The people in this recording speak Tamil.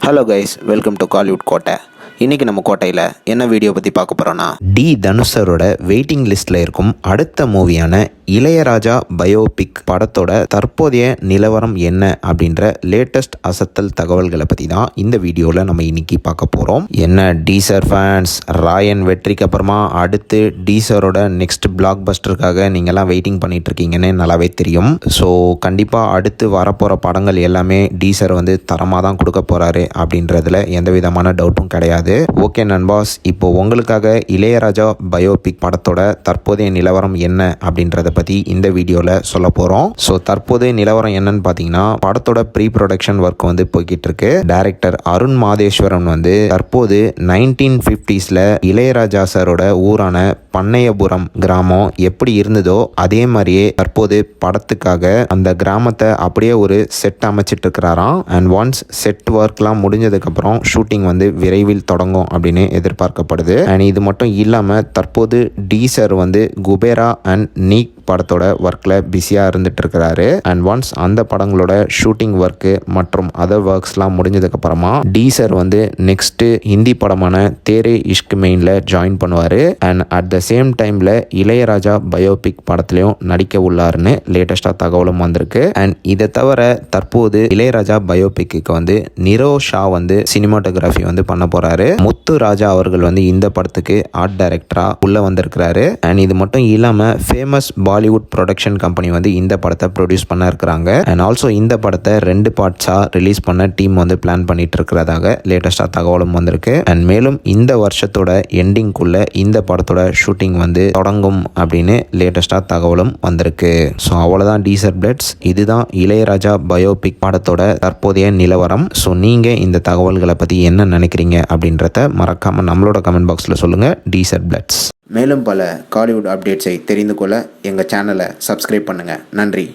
Hello guys, welcome to Kollywood கோட்டை. இன்றைக்கி நம்ம கோட்டையில் என்ன வீடியோ பற்றி பார்க்க போகிறோன்னா, தனுஷரோட வெயிட்டிங் லிஸ்ட்டில் இருக்கும் அடுத்த மூவியான இளையராஜா பயோபிக் படத்தோட தற்போதைய நிலவரம் என்ன அப்படின்ற லேட்டஸ்ட் அசத்தல் தகவல்களை பற்றி தான் இந்த வீடியோவில் நம்ம இன்னைக்கு பார்க்க போகிறோம். என்ன டீசர் ஃபேன்ஸ், ராயன் வெற்றிக்கு அப்புறமா அடுத்து டீசரோட நெக்ஸ்ட் பிளாக் பஸ்டருக்காக நீங்கள்லாம் வெயிட்டிங் பண்ணிட்டு இருக்கீங்கன்னு நல்லாவே தெரியும். ஸோ கண்டிப்பாக அடுத்து வரப்போகிற படங்கள் எல்லாமே டீசர் வந்து தரமாக தான் கொடுக்க போகிறாரு அப்படின்றதுல எந்த விதமான டவுட்டும் கிடையாது. ஓகே நண்பாஸ், இப்போ உங்களுக்காக இளையராஜா பயோபிக் படத்தோட தற்போதைய நிலவரம் என்ன அப்படின்றத பற்றி இந்த வீடியோவில் சொல்ல போகிறோம். ஸோ தற்போதைய நிலவரம் என்னன்னு பார்த்தீங்கன்னா, படத்தோட ப்ரீ ப்ரொடக்ஷன் ஒர்க் வந்து போய்கிட்டு இருக்கு. டைரக்டர் அருண் மாதேஸ்வரன் வந்து தற்போது 1950s இளையராஜா சாரோட ஊரான பண்ணையபுரம் கிராமம் எப்படி இருந்ததோ அதே மாதிரியே தற்போது படத்துக்காக அந்த கிராமத்தை அப்படியே ஒரு செட் அமைச்சிட்டு இருக்கிறாராம். அண்ட் ஒன்ஸ் செட் ஒர்க்லாம் முடிஞ்சதுக்கப்புறம் ஷூட்டிங் வந்து விரைவில் தொடங்கும் அப்படின்னு எதிர்பார்க்கப்படுது. அண்ட் இது மட்டும் இல்லாமல் தற்போது டீசர் வந்து குபேரா அண்ட் நீக் படத்தோட ஒர்க்கில் பிஸியாக இருந்துட்டு இருக்கிறாரு. அண்ட் ஒன்ஸ் அந்த படங்களோட ஷூட்டிங் ஒர்க்கு மற்றும் அதர் ஒர்க்ஸ்லாம் முடிஞ்சதுக்கப்புறமா டீசர் வந்து நெக்ஸ்ட்டு ஹிந்தி படமான தேரே இஷ்க் மெயினில் ஜாயின் பண்ணுவார். அண்ட் அட் த சேம் டைமில் இளையராஜா பயோபிக் படத்துலையும் நடிக்க உள்ளாருன்னு லேட்டஸ்டாக தகவலும் வந்திருக்கு. அண்ட் இதை தவிர தற்போது இளையராஜா பயோபிக்கு வந்து நிரோஷா வந்து சினிமாட்டோகிராஃபி வந்து பண்ண போகிறாரு. முத்து ராஜா அவர்கள் வந்து இந்த படத்துக்கு ஆர்ட் டைரக்டராக உள்ளே வந்திருக்கிறாரு. அண்ட் இது மட்டும் இல்லாமல் ஃபேமஸ் பாலிவுட் ப்ரொடக்ஷன் கம்பெனி வந்து இந்த படத்தை ப்ரொடியூஸ் பண்ண இருக்கிறாங்க. அண்ட் ஆல்சோ இந்த படத்தை 2 பார்ட்ஸாக ரிலீஸ் பண்ண டீம் வந்து பிளான் பண்ணிட்டு இருக்கிறதாக லேட்டஸ்டாக தகவலும் வந்திருக்கு. அண்ட் மேலும் இந்த வருஷத்தோட எண்டிங்குள்ள இந்த படத்தோட ஷூட்டிங் வந்து தொடங்கும் அப்படின்னு லேட்டஸ்டாக தகவலும் வந்திருக்கு. ஸோ அவ்வளோதான் டீசர் பிளட்ஸ். இதுதான் இளையராஜா பயோபிக் படத்தோட தற்போதைய நிலவரம். ஸோ நீங்கள் இந்த தகவல்களை பற்றி என்ன நினைக்கிறீங்க அப்படின்றத மறக்காமல் நம்மளோட கமெண்ட் பாக்ஸில் சொல்லுங்கள். டீசர் பிளட்ஸ். மேலும் பல காலிவுட் அப்டேட்ஸை தெரிந்து கொள்ள எங்கள் சேனலை சப்ஸ்கிரைப் பண்ணுங்கள். நன்றி.